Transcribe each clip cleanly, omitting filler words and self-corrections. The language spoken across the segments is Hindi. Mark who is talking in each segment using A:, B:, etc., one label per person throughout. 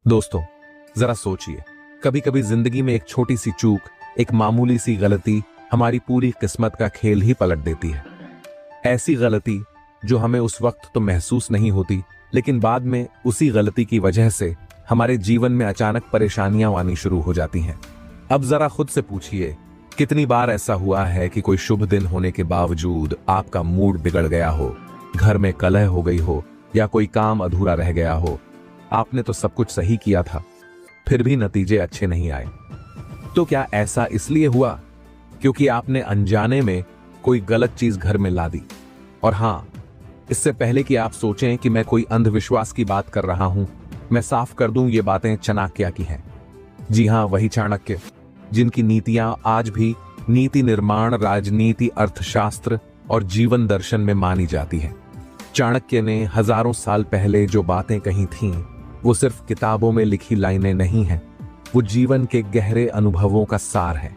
A: दोस्तों, जरा सोचिए, कभी कभी जिंदगी में एक छोटी सी चूक, एक मामूली सी गलती हमारी पूरी किस्मत का खेल ही पलट देती है। ऐसी गलती जो हमें उस वक्त तो महसूस नहीं होती, लेकिन बाद में उसी गलती की वजह से हमारे जीवन में अचानक परेशानियां आनी शुरू हो जाती हैं। अब जरा खुद से पूछिए, कितनी बार ऐसा हुआ है कि कोई शुभ दिन होने के बावजूद आपका मूड बिगड़ गया हो, घर में कलह हो गई हो या कोई काम अधूरा रह गया हो। आपने तो सब कुछ सही किया था, फिर भी नतीजे अच्छे नहीं आए। तो क्या ऐसा इसलिए हुआ क्योंकि आपने अनजाने में कोई गलत चीज घर में ला दी? और हां, इससे पहले कि आप सोचें कि मैं कोई अंधविश्वास की बात कर रहा हूं, मैं साफ कर दूं, ये बातें चाणक्य की हैं। जी हां, वही चाणक्य जिनकी नीतियां आज भी नीति निर्माण, राजनीति, अर्थशास्त्र और जीवन दर्शन में मानी जाती हैं। चाणक्य ने हजारों साल पहले जो बातें कही थीं, वो सिर्फ किताबों में लिखी लाइनें नहीं हैं, वो जीवन के गहरे अनुभवों का सार है।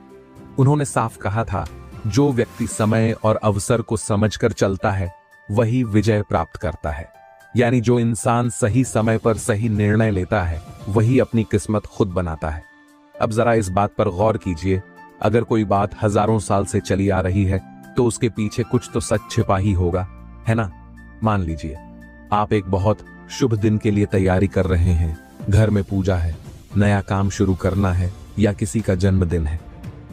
A: उन्होंने साफ कहा था, जो व्यक्ति समय और अवसर को समझकर चलता है वही विजय प्राप्त करता है। यानी जो इंसान सही समय पर सही निर्णय लेता है वही अपनी किस्मत खुद बनाता है। अब जरा इस बात पर गौर कीजिए, अगर कोई बात हजारों साल से चली आ रही है तो उसके पीछे कुछ तो सच छिपा ही होगा, है ना? मान लीजिए आप एक बहुत शुभ दिन के लिए तैयारी कर रहे हैं, घर में पूजा है, नया काम शुरू करना है या किसी का जन्मदिन है।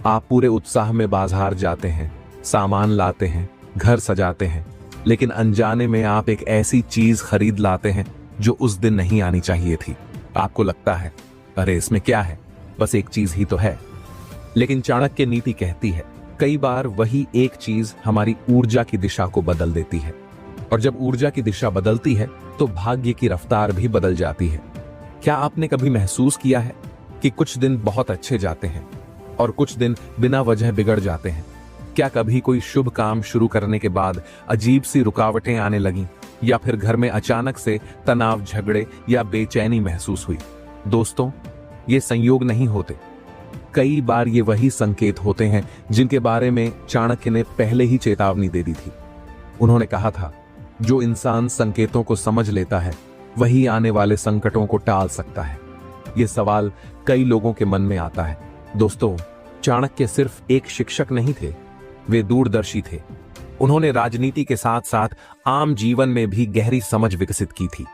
A: आप पूरे उत्साह में बाजार जाते हैं, सामान लाते हैं, घर सजाते हैं, लेकिन अनजाने में आप एक ऐसी चीज खरीद लाते हैं जो उस दिन नहीं आनी चाहिए थी। आपको लगता है, अरे इसमें क्या है, बस एक चीज ही तो है। लेकिन चाणक्य नीति कहती है, कई बार वही एक चीज हमारी ऊर्जा की दिशा को बदल देती है, और जब ऊर्जा की दिशा बदलती है तो भाग्य की रफ्तार भी बदल जाती है। क्या आपने कभी महसूस किया है कि कुछ दिन बहुत अच्छे जाते हैं और कुछ दिन बिना वजह बिगड़ जाते हैं? क्या कभी कोई शुभ काम शुरू करने के बाद अजीब सी रुकावटें आने लगीं, या फिर घर में अचानक से तनाव, झगड़े या बेचैनी महसूस हुई? दोस्तों, ये संयोग नहीं होते, कई बार ये वही संकेत होते हैं जिनके बारे में चाणक्य ने पहले ही चेतावनी दे दी थी। उन्होंने कहा था, जो इंसान संकेतों को समझ लेता है वही आने वाले संकटों को टाल सकता है। यह सवाल कई लोगों के मन में आता है। दोस्तों, चाणक्य सिर्फ एक शिक्षक नहीं थे, वे दूरदर्शी थे। उन्होंने राजनीति के साथ साथ आम जीवन में भी गहरी समझ विकसित की थी।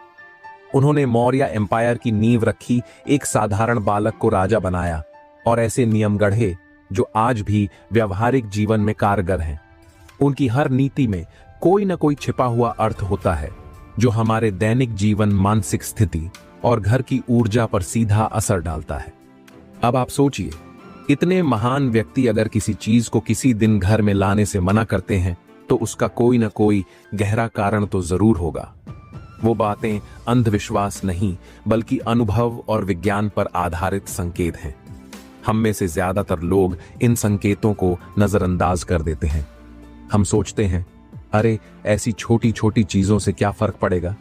A: उन्होंने मौर्य एम्पायर की नींव रखी, एक साधारण बालक को राजा बनाया और ऐसे नियम गढ़े जो आज भी व्यवहारिक जीवन में कारगर हैं। उनकी हर नीति में कोई न कोई छिपा हुआ अर्थ होता है जो हमारे दैनिक जीवन, मानसिक स्थिति और घर की ऊर्जा पर सीधा असर डालता है। अब आप सोचिए, इतने महान व्यक्ति अगर किसी चीज को किसी दिन घर में लाने से मना करते हैं तो उसका कोई न कोई गहरा कारण तो जरूर होगा। वो बातें अंधविश्वास नहीं, बल्कि अनुभव और विज्ञान पर आधारित संकेत हैं। हम में से ज्यादातर लोग इन संकेतों को नजरअंदाज कर देते हैं। हम सोचते हैं, अरे ऐसी छोटी छोटी चीजों से क्या फर्क पड़ेगा।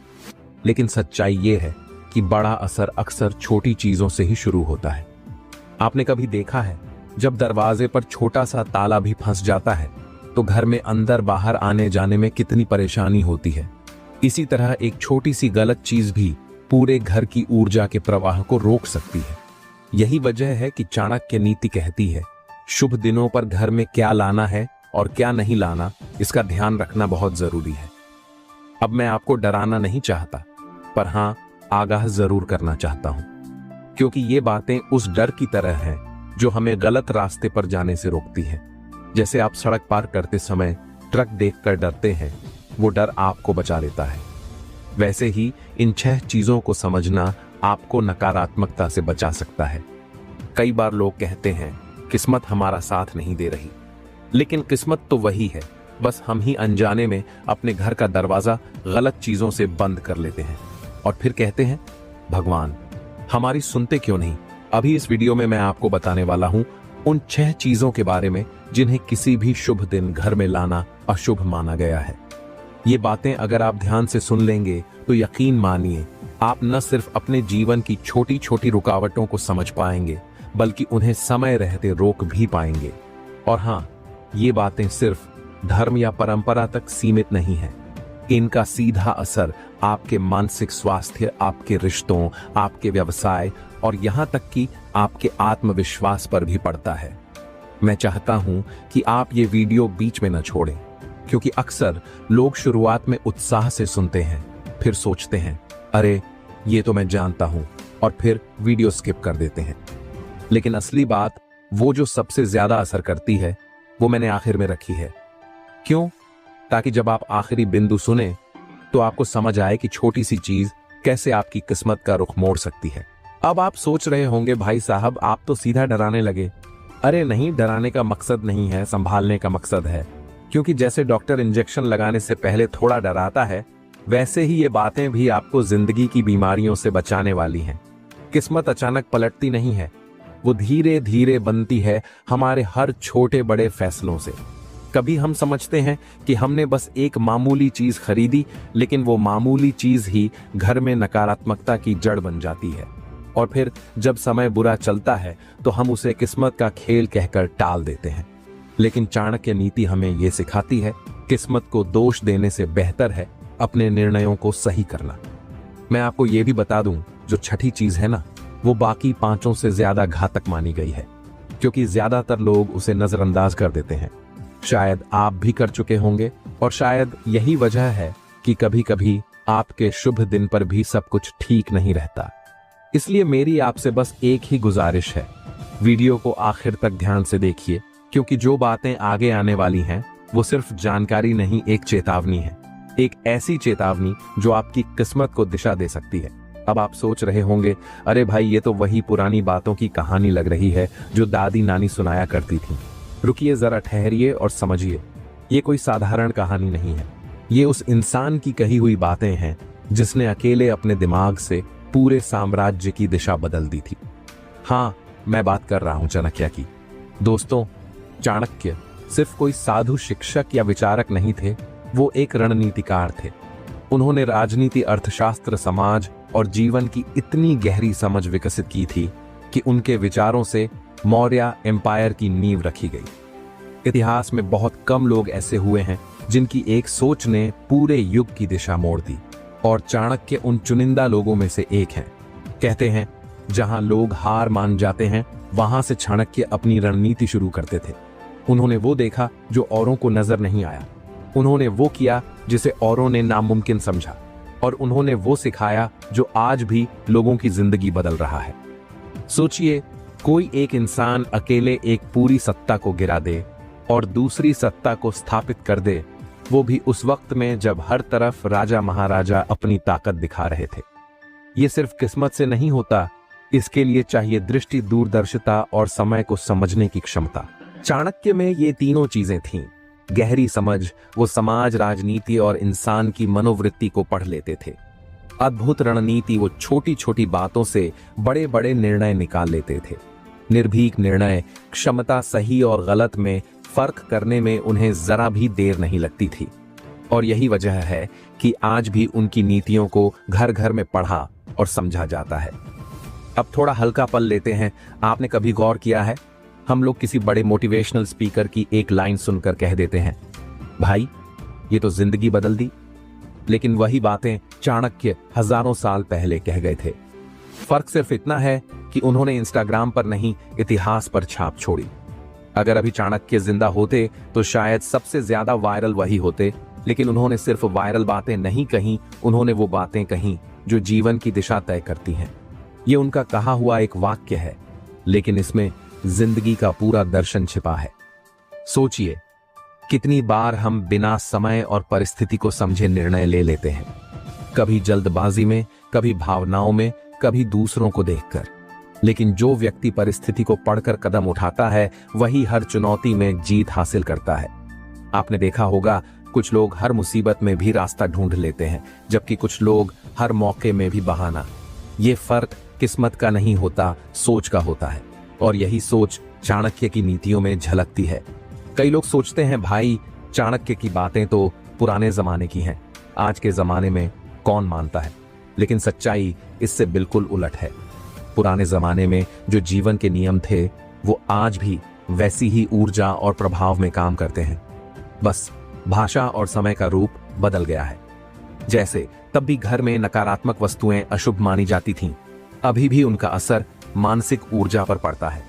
A: लेकिन सच्चाई यह है कि बड़ा असर अक्सर छोटी चीजों से ही शुरू होता है। आपने कभी देखा है, जब दरवाजे पर छोटा सा ताला भी फंस जाता है तो घर में अंदर बाहर आने जाने में कितनी परेशानी होती है। इसी तरह एक छोटी सी गलत चीज भी पूरे घर की ऊर्जा के प्रवाह को रोक सकती है। यही वजह है कि चाणक्य नीति कहती है, शुभ दिनों पर घर में क्या लाना है और क्या नहीं लाना, इसका ध्यान रखना बहुत जरूरी है। अब मैं आपको डराना नहीं चाहता, पर हां, आगाह जरूर करना चाहता हूं, क्योंकि ये बातें उस डर की तरह हैं जो हमें गलत रास्ते पर जाने से रोकती हैं। जैसे आप सड़क पार करते समय ट्रक देखकर डरते हैं, वो डर आपको बचा लेता है। वैसे ही इन 6 चीजों को समझना आपको नकारात्मकता से बचा सकता है। कई बार लोग कहते हैं, किस्मत हमारा साथ नहीं दे रही, लेकिन किस्मत तो वही है, बस हम ही अनजाने में अपने घर का दरवाजा गलत चीजों से बंद कर लेते हैं और फिर कहते हैं, भगवान हमारी सुनते क्यों नहीं। अभी इस वीडियो में मैं आपको बताने वाला हूं उन 6 चीजों के बारे में जिन्हें किसी भी शुभ दिन घर में लाना अशुभ माना गया है। ये बातें अगर आप ध्यान से सुन लेंगे तो यकीन मानिए, आप न सिर्फ अपने जीवन की छोटी छोटी रुकावटों को समझ पाएंगे, बल्कि उन्हें समय रहते रोक भी पाएंगे। और हां, ये बातें सिर्फ धर्म या परंपरा तक सीमित नहीं है। इनका सीधा असर आपके मानसिक स्वास्थ्य, आपके रिश्तों, आपके व्यवसाय और यहां तक कि आपके आत्मविश्वास पर भी पड़ता है। मैं चाहता हूं कि आप ये वीडियो बीच में न छोड़ें, क्योंकि अक्सर लोग शुरुआत में उत्साह से सुनते हैं, फिर सोचते हैं अरे ये तो मैं जानता हूं, और फिर वीडियो स्किप कर देते हैं। लेकिन असली बात, वो जो सबसे ज्यादा असर करती है, वो मैंने आखिर में रखी है। क्यों? ताकि जब आप आखिरी बिंदु सुने तो आपको समझ आए कि छोटी सी चीज कैसे आपकी किस्मत का रुख मोड़ सकती है। अब आप सोच रहे होंगे भाई साहब आप तो सीधा डराने लगे। अरे नहीं, डराने का मकसद नहीं है, संभालने का मकसद है। क्योंकि जैसे डॉक्टर इंजेक्शन लगाने से पहले थोड़ा डराता है, वैसे ही ये बातें भी आपको जिंदगी की बीमारियों से बचाने वाली हैं। किस्मत अचानक पलटती नहीं है, वो धीरे धीरे बनती है हमारे हर छोटे बड़े फैसलों से। कभी हम समझते हैं कि हमने बस एक मामूली चीज खरीदी, लेकिन वो मामूली चीज ही घर में नकारात्मकता की जड़ बन जाती है। और फिर जब समय बुरा चलता है तो हम उसे किस्मत का खेल कहकर टाल देते हैं। लेकिन चाणक्य नीति हमें ये सिखाती है, किस्मत को दोष देने से बेहतर है अपने निर्णयों को सही करना। मैं आपको ये भी बता दूं, जो छठी चीज है ना, वो बाकी पांचों से ज्यादा घातक मानी गई है, क्योंकि ज्यादातर लोग उसे नजरअंदाज कर देते हैं। शायद आप भी कर चुके होंगे, और शायद यही वजह है कि कभी कभी आपके शुभ दिन पर भी सब कुछ ठीक नहीं रहता। इसलिए मेरी आपसे बस एक ही गुजारिश है, वीडियो को आखिर तक ध्यान से देखिए, क्योंकि जो बातें आगे आने वाली हैं वो सिर्फ जानकारी नहीं, एक चेतावनी है। एक ऐसी चेतावनी जो आपकी किस्मत को दिशा दे सकती है। अब आप सोच रहे होंगे अरे भाई ये तो वही पुरानी बातों की कहानी लग रही है जो दादी नानी सुनाया करती थी। रुकिए, जरा ठहरिए और समझिए, ये कोई साधारण कहानी नहीं है। ये उस इंसान की कही हुई बातें हैं जिसने अकेले अपने दिमाग से पूरे साम्राज्य की दिशा बदल दी थी। हाँ, मैं बात कर रहा हूं चाणक्य की। दोस्तों, चाणक्य सिर्फ कोई साधु शिक्षक या विचारक नहीं थे, वो एक रणनीतिकार थे। उन्होंने राजनीति, अर्थशास्त्र, समाज और जीवन की इतनी गहरी समझ विकसित की थी कि उनके विचारों से मौर्य एम्पायर की नींव रखी गई। इतिहास में बहुत कम लोग ऐसे हुए हैं जिनकी एक सोच ने पूरे युग की दिशा मोड़ दी, और चाणक्य उन चुनिंदा लोगों में से एक हैं। कहते हैं जहां लोग हार मान जाते हैं, वहां से चाणक्य अपनी रणनीति शुरू करते थे। उन्होंने वो देखा जो औरों को नजर नहीं आया, उन्होंने वो किया जिसे औरों ने नामुमकिन समझा, और उन्होंने वो सिखाया जो आज भी लोगों की जिंदगी बदल रहा है। सोचिए, कोई एक इंसान अकेले एक पूरी सत्ता को गिरा दे और दूसरी सत्ता को स्थापित कर दे, वो भी उस वक्त में जब हर तरफ राजा महाराजा अपनी ताकत दिखा रहे थे। ये सिर्फ किस्मत से नहीं होता, इसके लिए चाहिए दृष्टि, दूरदर्शिता और समय को समझने की क्षमता। चाणक्य में ये तीनों चीजें थीं। गहरी समझ, वो समाज, राजनीति और इंसान की मनोवृत्ति को पढ़ लेते थे। अद्भुत रणनीति, वो छोटी छोटी बातों से बड़े बड़े निर्णय निकाल लेते थे। निर्भीक निर्णय, क्षमता, सही और गलत में फर्क करने में उन्हें जरा भी देर नहीं लगती थी। और यही वजह है कि आज भी उनकी नीतियों को घर घर में पढ़ा और समझा जाता है। अब थोड़ा हल्का पल लेते हैं। आपने कभी गौर किया है, हम लोग किसी बड़े मोटिवेशनल स्पीकर की एक लाइन सुनकर कह देते हैं भाई ये तो जिंदगी बदल दी, लेकिन वही बातें चाणक्य हजारों साल पहले कह गए थे। फर्क सिर्फ इतना है कि उन्होंने इंस्टाग्राम पर नहीं, इतिहास पर छाप छोड़ी। अगर अभी चाणक्य जिंदा होते तो शायद सबसे ज्यादा वायरल वही होते, लेकिन उन्होंने सिर्फ वायरल बातें नहीं कहीं, उन्होंने वो बातें कहीं जो जीवन की दिशा तय करती हैं। ये उनका कहा हुआ एक वाक्य है, लेकिन इसमें जिंदगी का पूरा दर्शन छिपा है। सोचिए, कितनी बार हम बिना समय और परिस्थिति को समझे निर्णय ले लेते हैं, कभी जल्दबाजी में, कभी भावनाओं में, कभी दूसरों को देखकर। लेकिन जो व्यक्ति परिस्थिति को पढ़कर कदम उठाता है, वही हर चुनौती में जीत हासिल करता है। आपने देखा होगा, कुछ लोग हर मुसीबत में भी रास्ता ढूंढ लेते हैं, जबकि कुछ लोग हर मौके में भी बहाना। ये फर्क किस्मत का नहीं होता, सोच का होता है, और यही सोच चाणक्य की नीतियों में झलकती है। कई लोग सोचते हैं भाई चाणक्य की बातें तो पुराने जमाने की हैं, आज के जमाने में कौन मानता है। लेकिन सच्चाई इससे बिल्कुल उलट है। पुराने जमाने में जो जीवन के नियम थे, वो आज भी वैसी ही ऊर्जा और प्रभाव में काम करते हैं। बस भाषा और समय का रूप बदल गया है। जैसे तब भी घर में नकारात्मक वस्तुएं अशुभ मानी जाती थीं, अभी भी उनका असर मानसिक ऊर्जा पर पड़ता है।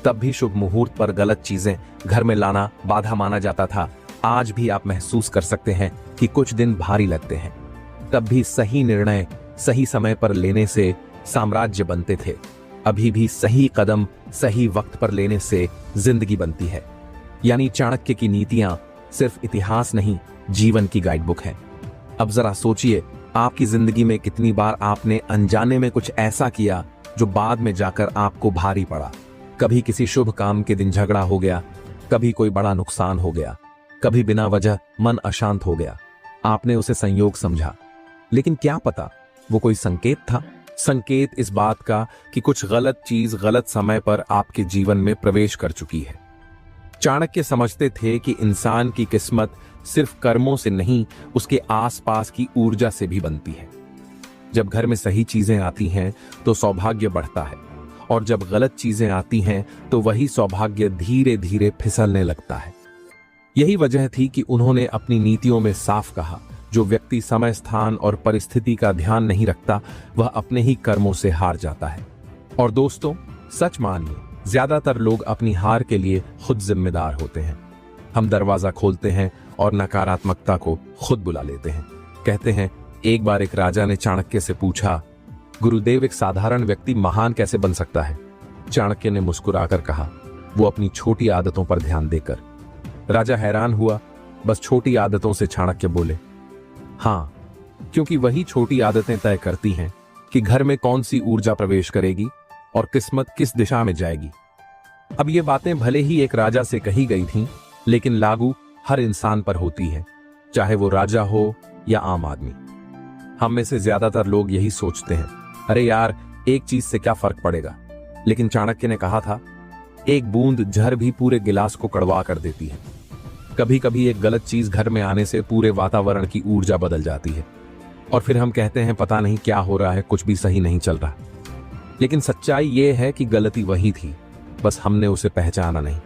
A: तब भी शुभ मुहूर्त पर गलत चीजें घर में लाना बाधा माना जाता था। आज भी आप महसूस कर सकते हैं कि कुछ दिन भारी लगते हैं। तब भी सही निर्णय सही समय पर लेने से साम्राज्य बनते थे। अभी भी सही कदम सही वक्त पर लेने से जिंदगी बनती है। यानी चाणक्य की नीतियां सिर्फ इतिहास नहीं, जीवन की गाइडबुक है। अब जरा सोचिए, आपकी जिंदगी में कितनी बार आपने अनजाने में कुछ ऐसा किया जो बाद में जाकर आपको भारी पड़ा। कभी किसी शुभ काम के दिन झगड़ा हो गया, कभी कोई बड़ा नुकसान हो गया, कभी बिना वजह मन अशांत हो गया। आपने उसे संयोग समझा, लेकिन क्या पता वो कोई संकेत था। संकेत इस बात का कि कुछ गलत चीज गलत समय पर आपके जीवन में प्रवेश कर चुकी है। चाणक्य समझते थे कि इंसान की किस्मत सिर्फ कर्मों से नहीं, उसके आसपास की ऊर्जा से भी बनती है। जब घर में सही चीजें आती हैं तो सौभाग्य बढ़ता है, और जब गलत चीजें आती हैं तो वही सौभाग्य धीरे धीरे फिसलने लगता है। यही वजह थी कि उन्होंने अपनी नीतियों में साफ कहा, जो व्यक्ति समय, स्थान और परिस्थिति का ध्यान नहीं रखता, वह अपने ही कर्मों से हार जाता है। और दोस्तों, सच मानिए, ज्यादातर लोग अपनी हार के लिए खुद जिम्मेदार होते हैं। हम दरवाजा खोलते हैं और नकारात्मकता को खुद बुला लेते हैं। कहते हैं, एक बार एक राजा ने चाणक्य से पूछा, गुरुदेव, एक साधारण व्यक्ति महान कैसे बन सकता है? चाणक्य ने मुस्कुराकर कहा, वो अपनी छोटी आदतों पर ध्यान देकर। राजा हैरान हुआ। बस छोटी आदतों से? चाणक्य बोले। हाँ, क्योंकि वही छोटी आदतें तय करती हैं कि घर में कौन सी ऊर्जा प्रवेश करेगी और किस्मत किस दिशा में जाएगी। अब ये बातें भले ही एक राजा से कही गई थीं, लेकिन लागू हर इंसान पर होती है, चाहे वो राजा हो या आम आदमी। हम में से ज्यादातर लोग यही सोचते हैं, अरे यार, एक चीज से क्या फर्क पड़ेगा। लेकिन चाणक्य ने कहा था, एक बूंद जहर भी पूरे गिलास को कड़वा कर देती है। कभी कभी एक गलत चीज घर में आने से पूरे वातावरण की ऊर्जा बदल जाती है, और फिर हम कहते हैं पता नहीं क्या हो रहा है, कुछ भी सही नहीं चल रहा। लेकिन सच्चाई यह है कि गलती वही थी, बस हमने उसे पहचाना नहीं।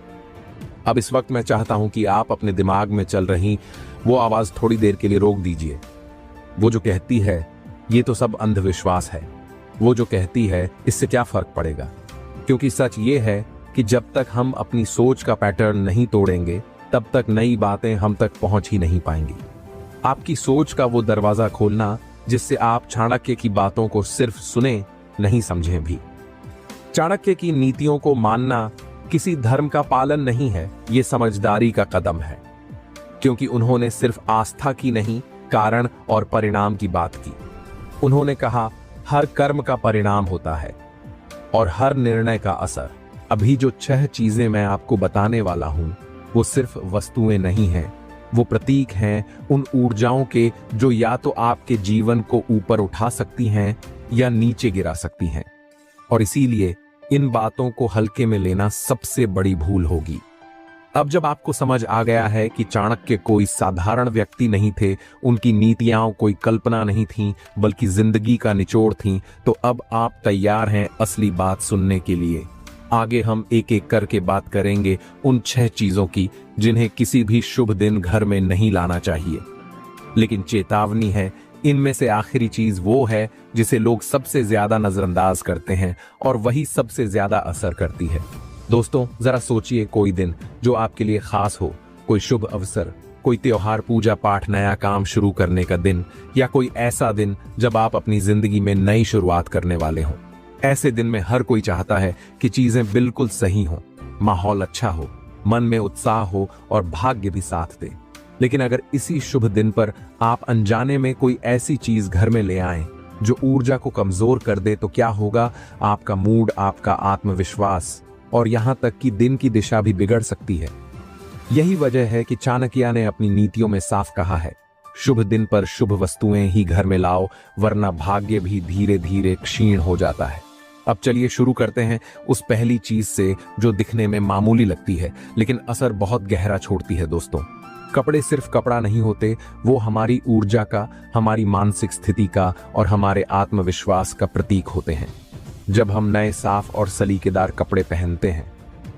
A: अब इस वक्त मैं चाहता हूं कि आप अपने दिमाग में चल रही वो आवाज थोड़ी देर के लिए रोक दीजिए। वो जो कहती है ये तो सब अंधविश्वास है, वो जो कहती है इससे क्या फर्क पड़ेगा। क्योंकि सच ये है कि जब तक हम अपनी सोच का पैटर्न नहीं तोड़ेंगे, तब तक नई बातें हम तक पहुंच ही नहीं पाएंगी। आपकी सोच का वो दरवाजा खोलना जिससे आप चाणक्य की बातों को सिर्फ सुने, नहीं समझें भी। चाणक्य की नीतियों को मानना किसी धर्म का पालन नहीं है, ये समझदारी का कदम है। क्योंकि उन्होंने सिर्फ आस्था की नहीं, कारण और परिणाम की बात की। उन्होंने कहा, हर कर्म का परिणाम होता है और हर निर्णय का असर। अभी जो 6 चीजें मैं आपको बताने वाला हूं, वो सिर्फ वस्तुएं नहीं हैं, वो प्रतीक हैं उन ऊर्जाओं के जो या तो आपके जीवन को ऊपर उठा सकती हैं या नीचे गिरा सकती हैं। और इसीलिए इन बातों को हल्के में लेना सबसे बड़ी भूल होगी। अब जब आपको समझ आ गया है कि चाणक्य कोई साधारण व्यक्ति नहीं थे, उनकी नीतियां कोई कल्पना नहीं थीं, बल्कि जिंदगी का निचोड़ थीं, तो अब आप तैयार हैं असली बात सुनने के लिए। आगे हम एक एक करके बात करेंगे उन 6 चीजों की जिन्हें किसी भी शुभ दिन घर में नहीं लाना चाहिए। लेकिन चेतावनी है, इनमें से आखिरी चीज वो है जिसे लोग सबसे ज्यादा नजरअंदाज करते हैं और वही सबसे ज्यादा असर करती है। दोस्तों, जरा सोचिए, कोई दिन जो आपके लिए खास हो, कोई शुभ अवसर, कोई त्योहार, पूजा पाठ, नया काम शुरू करने का दिन, या कोई ऐसा दिन जब आप अपनी जिंदगी में नई शुरुआत करने वाले हों। ऐसे दिन में हर कोई चाहता है कि चीजें बिल्कुल सही हों, माहौल अच्छा हो, मन में उत्साह हो और भाग्य भी साथ दे। लेकिन अगर इसी शुभ दिन पर आप अनजाने में कोई ऐसी चीज घर में ले आएं जो ऊर्जा को कमजोर कर दे, तो क्या होगा? आपका मूड, आपका आत्मविश्वास और यहां तक कि दिन की दिशा भी बिगड़ सकती है। यही वजह है कि चाणक्य ने अपनी नीतियों में साफ कहा है, शुभ दिन पर शुभ वस्तुएं ही घर में लाओ, वरना भाग्य भी धीरे धीरे क्षीण हो जाता है। अब चलिए शुरू करते हैं उस पहली चीज से जो दिखने में मामूली लगती है लेकिन असर बहुत गहरा छोड़ती है। दोस्तों, कपड़े सिर्फ कपड़ा नहीं होते, वो हमारी ऊर्जा का, हमारी मानसिक स्थिति का और हमारे आत्मविश्वास का प्रतीक होते हैं। जब हम नए, साफ और सलीकेदार कपड़े पहनते हैं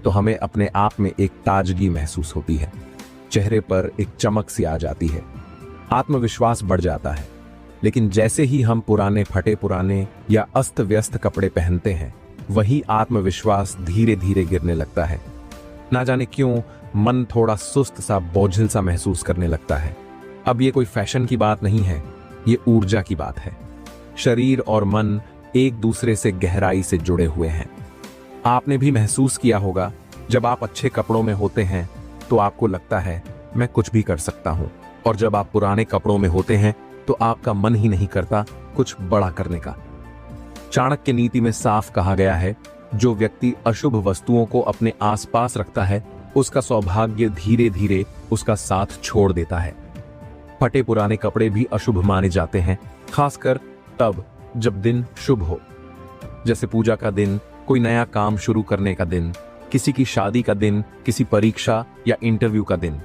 A: तो हमें अपने आप में एक ताजगी महसूस होती है, चेहरे पर एक चमक सी आ जाती है, आत्मविश्वास बढ़ जाता है लेकिन जैसे ही हम पुराने फटे पुराने या अस्त व्यस्त कपड़े पहनते हैं, वही आत्मविश्वास धीरे धीरे गिरने लगता है। ना जाने क्यों मन थोड़ा सुस्त सा, बोझिल सा महसूस करने लगता है। अब ये कोई फैशन की बात नहीं है, ये ऊर्जा की बात है। शरीर और मन एक दूसरे से गहराई से जुड़े हुए हैं। आपने भी महसूस किया होगा, जब आप अच्छे कपड़ों में होते हैं तो आपको लगता है मैं कुछ भी कर सकता हूं, और जब आप पुराने कपड़ों में होते हैं तो आपका मन ही नहीं करता कुछ बड़ा करने का। चाणक्य नीति में साफ कहा गया है, जो व्यक्ति अशुभ वस्तुओं को अपने आसपास रखता है, उसका सौभाग्य धीरे धीरे उसका साथ छोड़ देता है। फटे पुराने कपड़े भी अशुभ माने जाते हैं, खासकर तब जब दिन शुभ हो, जैसे पूजा का दिन, कोई नया काम शुरू करने का दिन, किसी की शादी का दिन, किसी परीक्षा या इंटरव्यू का दिन।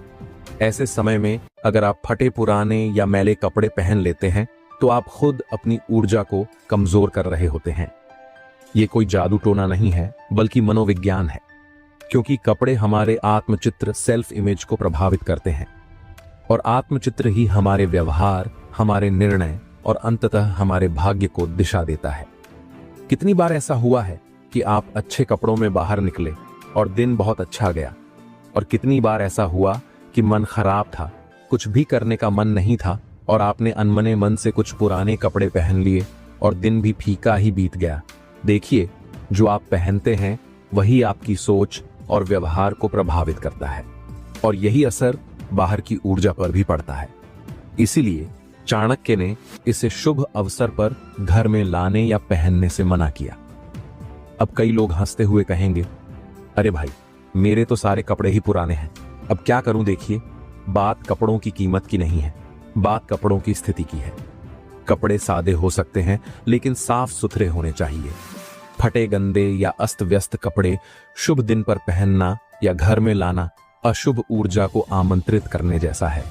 A: ऐसे समय में अगर आप फटे पुराने या मैले कपड़े पहन लेते हैं तो आप खुद अपनी ऊर्जा को कमजोर कर रहे होते हैं। ये कोई जादू टोना नहीं है, बल्कि मनोविज्ञान है, क्योंकि कपड़े हमारे आत्मचित्र, सेल्फ इमेज को प्रभावित करते हैं, और आत्मचित्र ही हमारे व्यवहार, हमारे निर्णय और अंततः हमारे भाग्य को दिशा देता है। कितनी बार ऐसा हुआ है कि आप अच्छे कपड़ों में बाहर निकले और दिन बहुत अच्छा गया, और कितनी बार ऐसा हुआ कि मन खराब था, कुछ भी करने का मन नहीं था, और आपने अनमने मन से कुछ पुराने कपड़े पहन लिए और दिन भी फीका ही बीत गया। देखिए, जो आप पहनते हैं वही आपकी सोच और व्यवहार को प्रभावित करता है, और यही असर बाहर की ऊर्जा पर भी पड़ता है। इसीलिए चाणक्य ने इसे शुभ अवसर पर घर में लाने या पहनने से मना किया। अब कई लोग हंसते हुए कहेंगे, अरे भाई, मेरे तो सारे कपड़े ही पुराने हैं, अब क्या करूं। देखिए, बात कपड़ों की कीमत की नहीं है, बात कपड़ों की स्थिति की है। कपड़े सादे हो सकते हैं, लेकिन साफ सुथरे होने चाहिए। फटे, गंदे या अस्त व्यस्त कपड़े शुभ दिन पर पहनना या घर में लाना अशुभ ऊर्जा को आमंत्रित करने जैसा है।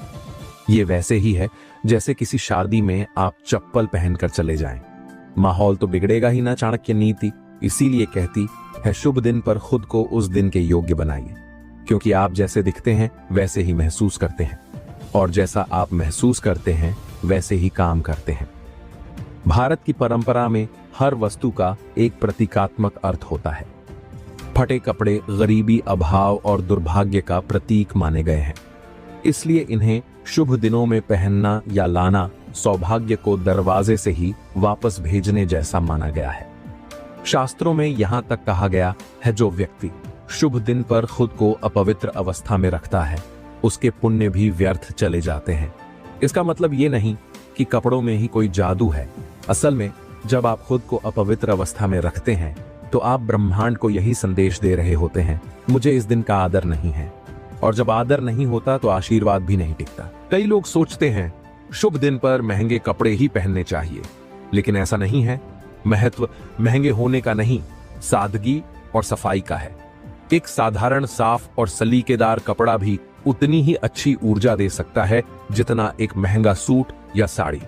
A: ये वैसे ही है जैसे किसी शादी में आप चप्पल पहनकर चले जाएं। माहौल तो बिगड़ेगा ही ना। चाणक्य नीति इसीलिए कहती है, शुभ दिन पर खुद को उस दिन के योग्य बनाइए, क्योंकि आप जैसे दिखते हैं वैसे ही महसूस करते हैं, और जैसा आप महसूस करते हैं वैसे ही काम करते हैं। भारत की परंपरा में हर वस्तु का एक प्रतीकात्मक अर्थ होता है। फटे कपड़े गरीबी, अभाव और दुर्भाग्य का प्रतीक माने गए हैं, इसलिए इन्हें शुभ दिनों में पहनना या लाना सौभाग्य को दरवाजे से ही वापस भेजने जैसा माना गया है। शास्त्रों में यहां तक कहा गया है, जो व्यक्ति शुभ दिन पर खुद को अपवित्र अवस्था में रखता है, उसके पुण्य भी व्यर्थ चले जाते हैं। इसका मतलब ये नहीं कि कपड़ों में ही कोई जादू है। असल में जब आप खुद को अपवित्र अवस्था में रखते हैं तो आप ब्रह्मांड को यही संदेश दे रहे होते हैं, मुझे इस दिन का आदर नहीं है। और जब आदर नहीं होता तो आशीर्वाद भी नहीं टिकता। कई लोग सोचते हैं शुभ दिन पर महंगे कपड़े ही पहनने चाहिए, लेकिन ऐसा नहीं है। महत्व महंगे होने का नहीं, सादगी और सफाई का है। एक साधारण, साफ और सलीकेदार कपड़ा भी उतनी ही अच्छी ऊर्जा दे सकता है जितना एक महंगा सूट या साड़ी।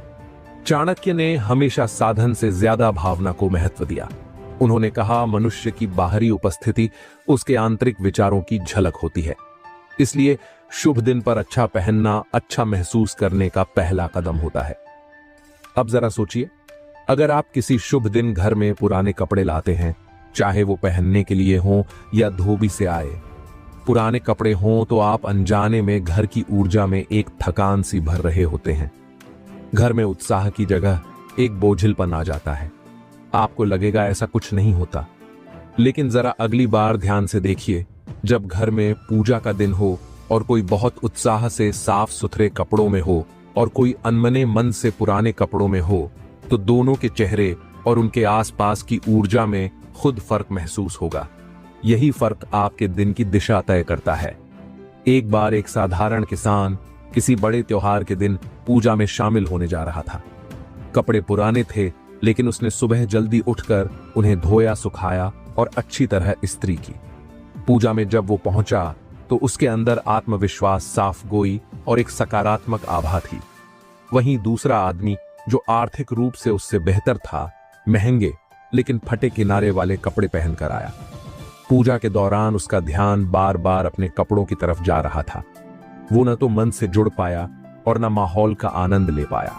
A: चाणक्य ने हमेशा साधन से ज्यादा भावना को महत्व दिया। उन्होंने कहा, मनुष्य की बाहरी उपस्थिति उसके आंतरिक विचारों की झलक होती है, इसलिए शुभ दिन पर अच्छा पहनना अच्छा महसूस करने का पहला कदम होता है। अब जरा सोचिए, अगर आप किसी शुभ दिन घर में पुराने कपड़े लाते हैं, चाहे वो पहनने के लिए हो या धोबी से आए, पुराने कपड़े हों तो आप अनजाने में घर की ऊर्जा में एक थकान सी भर रहे होते हैं। घर में उत्साह की जगह एक बोझिलपन आ जाता है। आपको लगेगा ऐसा कुछ नहीं होता, लेकिन जरा अगली बार ध्यान से देखिए, जब घर में पूजा का दिन हो और कोई बहुत उत्साह से साफ सुथरे कपड़ों में हो और कोई अनमने मन से पुराने कपड़ों में हो, तो दोनों के चेहरे और उनके आसपास की ऊर्जा में खुद फर्क महसूस होगा। यही फर्क आपके दिन की दिशा तय करता है। एक बार एक साधारण किसान किसी बड़े त्योहार के दिन पूजा में शामिल होने जा रहा था। कपड़े पुराने थे, लेकिन उसने सुबह जल्दी उठकर उन्हें धोया, सुखाया और अच्छी तरह इस्त्री की। पूजा में जब वो पहुंचा तो उसके अंदर आत्मविश्वास, साफ गोई और एक सकारात्मक आभा थी। वहीं दूसरा आदमी, जो आर्थिक रूप से उससे बेहतर था, महंगे लेकिन फटे किनारे वाले कपड़े पहनकर आया। पूजा के दौरान उसका ध्यान बार बार अपने कपड़ों की तरफ जा रहा था। वो न तो मन से जुड़ पाया और न माहौल का आनंद ले पाया।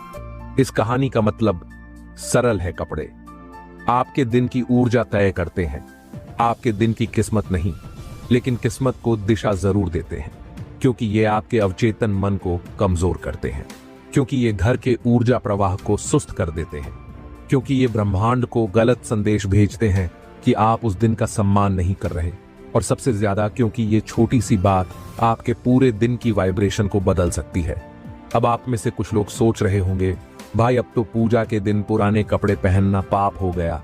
A: इस कहानी का मतलब सरल है। कपड़े आपके दिन की ऊर्जा तय करते हैं, आपके दिन की किस्मत नहीं, लेकिन किस्मत को दिशा जरूर देते हैं, क्योंकि ये आपके अवचेतन मन को कमजोर करते हैं, क्योंकि ये घर के ऊर्जा प्रवाह को सुस्त कर देते हैं, क्योंकि ये ब्रह्मांड को गलत संदेश भेजते हैं कि आप उस दिन का सम्मान नहीं कर रहे, और सबसे ज्यादा क्योंकि ये छोटी सी बात आपके पूरे दिन की वाइब्रेशन को बदल सकती है। अब आप में से कुछ लोग सोच रहे होंगे, भाई अब तो पूजा के दिन पुराने कपड़े पहनना पाप हो गया।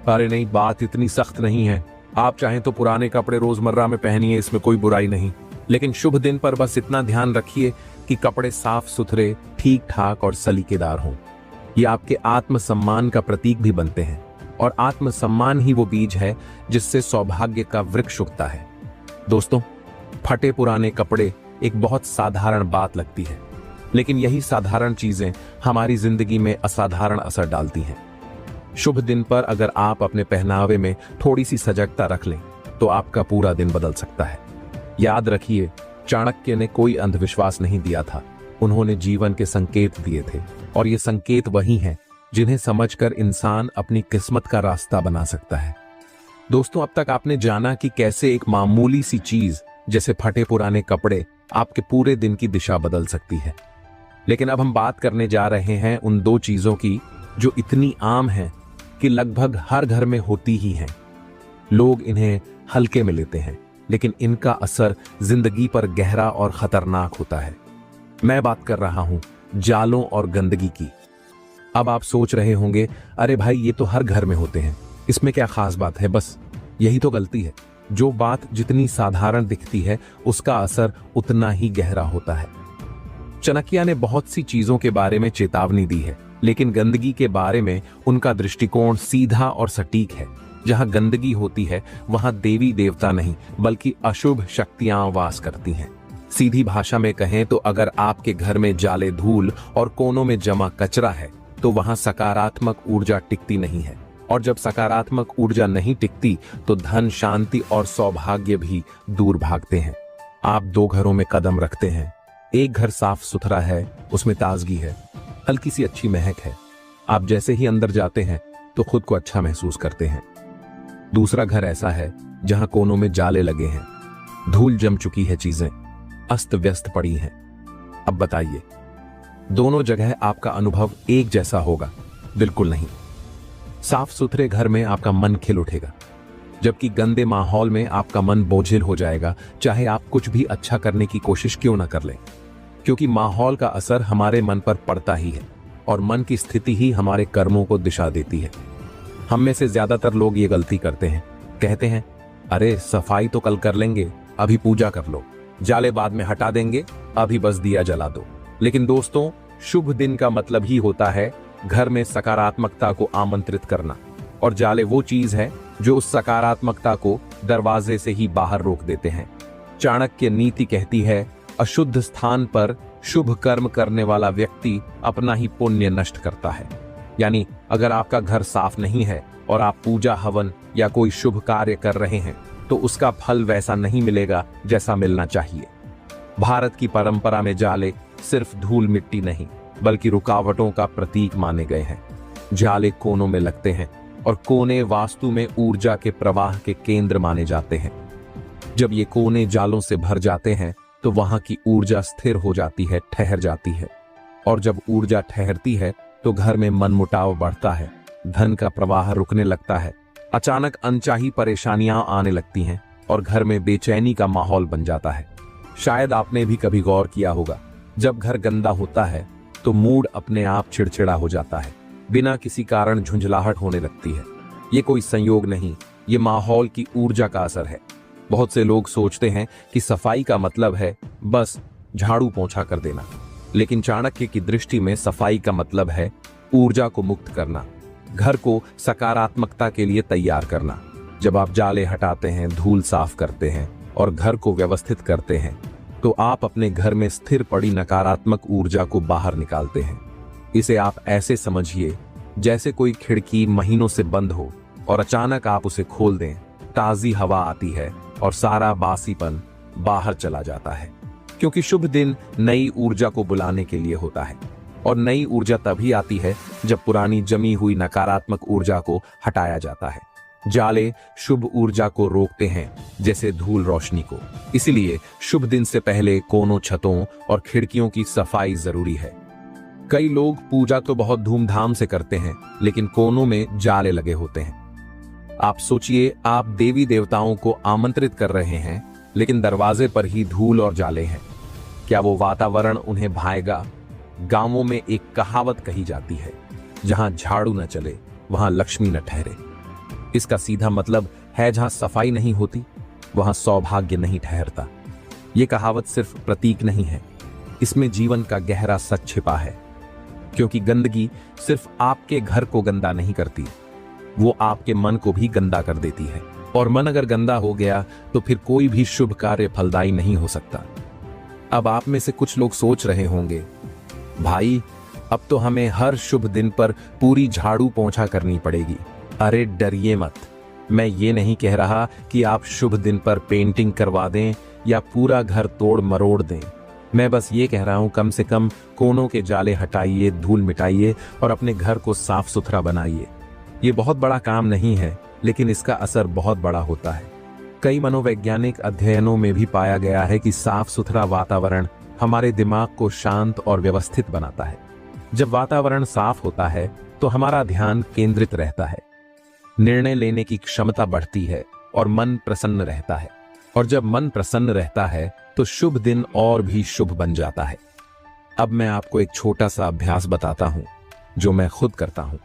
A: अरे नहीं, बात इतनी सख्त नहीं है। आप चाहें तो पुराने कपड़े रोजमर्रा में पहनिए, इसमें कोई बुराई नहीं, लेकिन शुभ दिन पर बस इतना ध्यान रखिए कि कपड़े साफ सुथरे, ठीक ठाक और सलीकेदार हों। ये आपके आत्मसम्मान का प्रतीक भी बनते हैं, और आत्मसम्मान ही वो बीज है जिससे सौभाग्य का वृक्ष उगता है। दोस्तों, फटे पुराने कपड़े एक बहुत साधारण बात लगती है, लेकिन यही साधारण चीजें हमारी जिंदगी में असाधारण असर डालती हैं। शुभ दिन पर अगर आप अपने पहनावे में थोड़ी सी सजगता रख लें तो आपका पूरा दिन बदल सकता है। याद रखिए, चाणक्य ने कोई अंधविश्वास नहीं दिया था, उन्होंने जीवन के संकेत दिए थे, और ये संकेत वही हैं जिन्हें समझकर इंसान अपनी किस्मत का रास्ता बना सकता है। दोस्तों, अब तक आपने जाना कि कैसे एक मामूली सी चीज जैसे फटे पुराने कपड़े आपके पूरे दिन की दिशा बदल सकती है। लेकिन अब हम बात करने जा रहे हैं उन दो चीजों की जो इतनी आम हैं कि लगभग हर घर में होती ही हैं। लोग इन्हें हल्के में लेते हैं, लेकिन इनका असर जिंदगी पर गहरा और खतरनाक होता है। मैं बात कर रहा हूं जालों और गंदगी की। अब आप सोच रहे होंगे, अरे भाई ये तो हर घर में होते हैं, इसमें क्या खास बात है। बस यही तो गलती है। जो बात जितनी साधारण दिखती है उसका असर उतना ही गहरा होता है। चाणक्य ने बहुत सी चीजों के बारे में चेतावनी दी है, लेकिन गंदगी के बारे में उनका दृष्टिकोण सीधा और सटीक है। जहां गंदगी होती है वहां देवी देवता नहीं बल्कि अशुभ शक्तियां वास करती हैं। सीधी भाषा में कहें तो अगर आपके घर में जाले धूल और कोनों में जमा कचरा है तो वहां सकारात्मक ऊर्जा टिकती नहीं है, और जब सकारात्मक ऊर्जा नहीं टिकती तो धन, शांति और सौभाग्य भी दूर भागते हैं। आप दो घरों में कदम रखते हैं, एक घर साफ सुथरा है, उसमें ताजगी है, हल्की सी अच्छी महक है, आप जैसे ही अंदर जाते हैं तो खुद को अच्छा महसूस करते हैं। दूसरा घर ऐसा है जहां कोनों में जाले लगे हैं, धूल जम चुकी है, चीजें अस्त व्यस्त पड़ी हैं। अब बताइए, दोनों जगह आपका अनुभव एक जैसा होगा? बिल्कुल नहीं। साफ सुथरे घर में आपका मन खिल उठेगा, जबकि गंदे माहौल में आपका मन बोझिल हो जाएगा, चाहे आप कुछ भी अच्छा करने की कोशिश क्यों ना कर लें, क्योंकि माहौल का असर हमारे मन पर पड़ता ही है, और मन की स्थिति ही हमारे कर्मों को दिशा देती है। हम में से ज्यादातर लोग ये गलती करते हैं, कहते हैं अरे सफाई तो कल कर लेंगे, अभी पूजा कर लो, जाले बाद में हटा देंगे, अभी बस दिया जला दो। लेकिन दोस्तों, शुभ दिन का मतलब ही होता है घर में सकारात्मकता को आमंत्रित करना, और जाले वो चीज है जो उस सकारात्मकता को दरवाजे से ही बाहर रोक देते हैं। चाणक्य नीति कहती है, अशुद्ध स्थान पर शुभ कर्म करने वाला व्यक्ति अपना ही पुण्य नष्ट करता है। यानी अगर आपका घर साफ नहीं है और आप पूजा, हवन या कोई शुभ कार्य कर रहे हैं तो उसका फल वैसा नहीं मिलेगा जैसा मिलना चाहिए। भारत की परंपरा में जाले सिर्फ धूल मिट्टी नहीं बल्कि रुकावटों का प्रतीक माने गए हैं। जाले कोनों में लगते हैं, और कोने वास्तु में ऊर्जा के प्रवाह के केंद्र माने जाते हैं। जब ये कोने जालों से भर जाते हैं तो वहां की ऊर्जा स्थिर हो जाती है, ठहर जाती है, और जब ऊर्जा ठहरती है तो घर में मनमुटाव बढ़ता है, धन का प्रवाह रुकने लगता है, अचानक अनचाही परेशानियां आने लगती हैं और घर में बेचैनी का माहौल बन जाता है। शायद आपने भी कभी गौर किया होगा, जब घर गंदा होता है तो मूड अपने आप चिड़चिड़ा हो जाता है, बिना किसी कारण झुंझलाहट होने लगती है। ये कोई संयोग नहीं, ये माहौल की ऊर्जा का असर है। बहुत से लोग सोचते हैं कि सफाई का मतलब है बस झाड़ू पोंछा कर देना, लेकिन चाणक्य की दृष्टि में सफाई का मतलब है ऊर्जा को मुक्त करना, घर को सकारात्मकता के लिए तैयार करना। जब आप जाले हटाते हैं, धूल साफ करते हैं और घर को व्यवस्थित करते हैं तो आप अपने घर में स्थिर पड़ी नकारात्मक ऊर्जा को बाहर निकालते हैं। इसे आप ऐसे समझिए जैसे कोई खिड़की महीनों से बंद हो और अचानक आप उसे खोल दें, ताजी हवा आती है और सारा बासीपन बाहर चला जाता है, क्योंकि शुभ दिन नई ऊर्जा को बुलाने के लिए होता है। और नई ऊर्जा तभी आती है जब पुरानी जमी हुई नकारात्मक ऊर्जा को हटाया जाता है। जाले शुभ ऊर्जा को रोकते हैं, जैसे धूल रोशनी को। इसीलिए शुभ दिन से पहले कोनों, छतों और खिड़कियों की सफाई जरूरी है। कई लोग पूजा तो बहुत धूमधाम से करते हैं, लेकिन कोनों में जाले लगे होते हैं। आप सोचिए, आप देवी देवताओं को आमंत्रित कर रहे हैं, लेकिन दरवाजे पर ही धूल और जाले हैं। क्या वो वातावरण उन्हें भाएगा? गांवों में एक कहावत कही जाती है, जहां झाड़ू न चले वहां लक्ष्मी न ठहरे। इसका सीधा मतलब है, जहां सफाई नहीं होती वहां सौभाग्य नहीं ठहरता। यह कहावत सिर्फ प्रतीक नहीं है, इसमें जीवन का गहरा सच छिपा है। क्योंकि गंदगी सिर्फ आपके घर को गंदा नहीं करती, वो आपके मन को भी गंदा कर देती है। और मन अगर गंदा हो गया तो फिर कोई भी शुभ कार्य फलदायी नहीं हो सकता। अब आप में से कुछ लोग सोच रहे होंगे, भाई अब तो हमें हर शुभ दिन पर पूरी झाड़ू पोंछा करनी पड़ेगी। अरे डरिए मत, मैं ये नहीं कह रहा कि आप शुभ दिन पर पेंटिंग करवा दें या पूरा घर तोड़ मरोड़ दें। मैं बस ये कह रहा हूं, कम से कम कोनों के जाले हटाइए, धूल मिटाइए और अपने घर को साफ सुथरा बनाइए। ये बहुत बड़ा काम नहीं है, लेकिन इसका असर बहुत बड़ा होता है। कई मनोवैज्ञानिक अध्ययनों में भी पाया गया है कि साफ सुथरा वातावरण हमारे दिमाग को शांत और व्यवस्थित बनाता है। जब वातावरण साफ होता है तो हमारा ध्यान केंद्रित रहता है, निर्णय लेने की क्षमता बढ़ती है और मन प्रसन्न रहता है। और जब मन प्रसन्न रहता है तो शुभ दिन और भी शुभ बन जाता है। अब मैं आपको एक छोटा सा अभ्यास बताता हूं, जो मैं खुद करता हूं।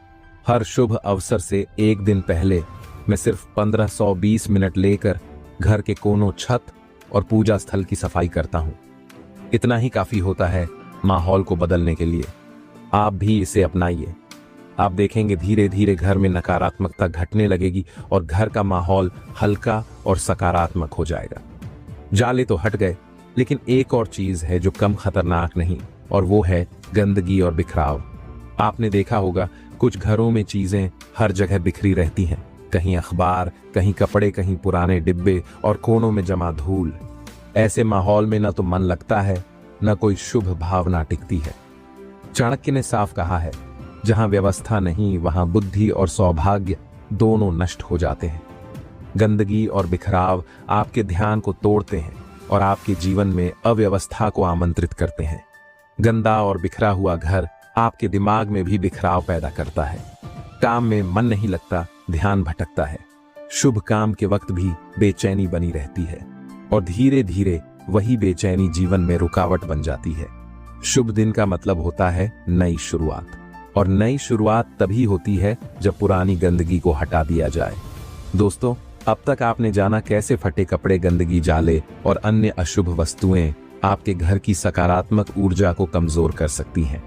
A: हर शुभ अवसर से एक दिन पहले मैं सिर्फ 1520 मिनट लेकर घर के कोनों, छत और पूजा स्थल की सफाई करता हूं। इतना ही काफी होता है माहौल को बदलने के लिए। आप भी इसे अपनाइए। आप देखेंगे धीरे धीरे घर में नकारात्मकता घटने लगेगी और घर का माहौल हल्का और सकारात्मक हो जाएगा। जाले तो हट गए, लेकिन एक और चीज है जो कम खतरनाक नहीं, और वो है गंदगी और बिखराव। आपने देखा होगा कुछ घरों में चीजें हर जगह बिखरी रहती हैं, कहीं अखबार, कहीं कपड़े, कहीं पुराने डिब्बे और कोनों में जमा धूल। ऐसे माहौल में न तो मन लगता है, न कोई शुभ भावना टिकती है। चाणक्य ने साफ कहा है, जहां व्यवस्था नहीं वहां बुद्धि और सौभाग्य दोनों नष्ट हो जाते हैं। गंदगी और बिखराव आपके ध्यान को तोड़ते हैं और आपके जीवन में अव्यवस्था को आमंत्रित करते हैं। गंदा और बिखरा हुआ घर आपके दिमाग में भी बिखराव पैदा करता है। काम में मन नहीं लगता, ध्यान भटकता है। शुभ काम के वक्त भी बेचैनी बनी रहती है और धीरे धीरे वही बेचैनी जीवन में रुकावट बन जाती है। शुभ दिन का मतलब होता है नई शुरुआत, और नई शुरुआत तभी होती है जब पुरानी गंदगी को हटा दिया जाए। दोस्तों, अब तक आपने जाना कैसे फटे कपड़े, गंदगी, जाले और अन्य अशुभ वस्तुएं आपके घर की सकारात्मक ऊर्जा को कमजोर कर सकती हैं।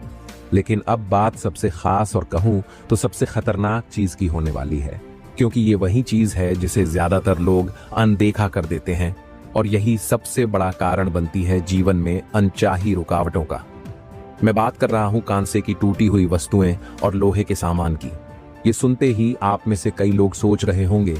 A: लेकिन अब बात सबसे खास और कहूं तो सबसे खतरनाक चीज की होने वाली है, क्योंकि ये वही चीज है जिसे ज्यादातर लोग अनदेखा कर देते हैं, और यही सबसे बड़ा कारण बनती है जीवन में अनचाही रुकावटों का। मैं बात कर रहा हूं कांसे की टूटी हुई वस्तुएं और लोहे के सामान की। ये सुनते ही आप में से कई लोग सोच रहे होंगे,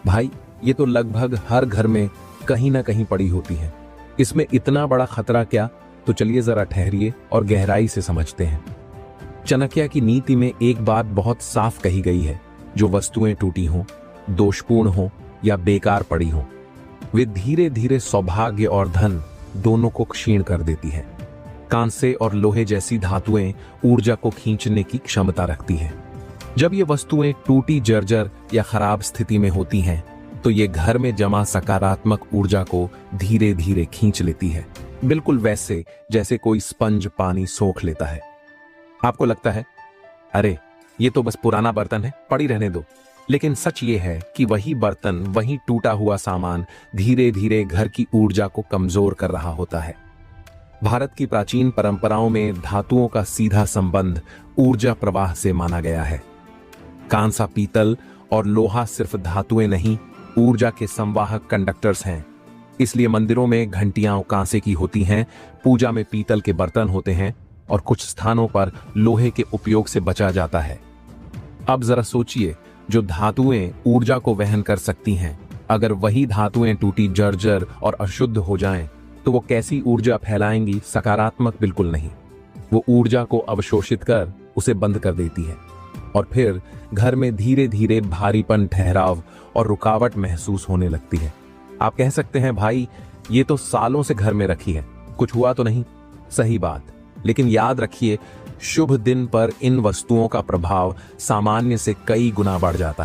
A: भाई ये तो लगभग हर घर में कहीं ना कहीं पड़ी होती है, इसमें इतना बड़ा खतरा क्या? तो चलिए जरा ठहरिए और गहराई से समझते हैं। चाणक्य की नीति में एक बात बहुत साफ कही गई है, जो वस्तुएं टूटी हों, दोषपूर्ण हों या बेकार पड़ी हों, वे धीरे धीरे सौभाग्य और धन दोनों को क्षीण कर देती है। कांसे और लोहे जैसी धातुएं ऊर्जा को खींचने की क्षमता रखती हैं। जब ये वस्तुएं टूटी, जर्जर या खराब स्थिति में होती हैं, तो ये घर में जमा सकारात्मक ऊर्जा को धीरे धीरे खींच लेती है, बिल्कुल वैसे जैसे कोई स्पंज पानी सोख लेता है। आपको लगता है, अरे ये तो बस पुराना बर्तन है, पड़ी रहने दो। लेकिन सच ये है कि वही बर्तन, वही टूटा हुआ सामान धीरे धीरे घर की ऊर्जा को कमजोर कर रहा होता है। भारत की प्राचीन परंपराओं में धातुओं का सीधा संबंध ऊर्जा प्रवाह से माना गया है। कांसा, पीतल और लोहा सिर्फ धातुएं नहीं, ऊर्जा के संवाहक कंडक्टर्स हैं। इसलिए मंदिरों में घंटियां कांसे की होती हैं, पूजा में पीतल के बर्तन होते हैं और कुछ स्थानों पर लोहे के उपयोग से बचा जाता है। अब जरा सोचिए, जो धातुएं ऊर्जा को वहन कर सकती हैं, अगर वही धातुएं टूटी, जर्जर और अशुद्ध हो जाएं, तो वो कैसी ऊर्जा फैलाएंगी? सकारात्मक बिल्कुल नहीं। वो ऊर्जा को अवशोषित कर उसे बंद कर देती है और फिर घर में धीरे धीरे भारीपन, ठहराव और रुकावट महसूस होने लगती है। आप कह सकते हैं, भाई ये तो सालों से घर में रखी है, कुछ हुआ तो नहीं। सही बात, लेकिन याद रखिए, शुभ दिन पर इन वस्तुओं का प्रभाव सामान्य से कई गुना बढ़ जाता है।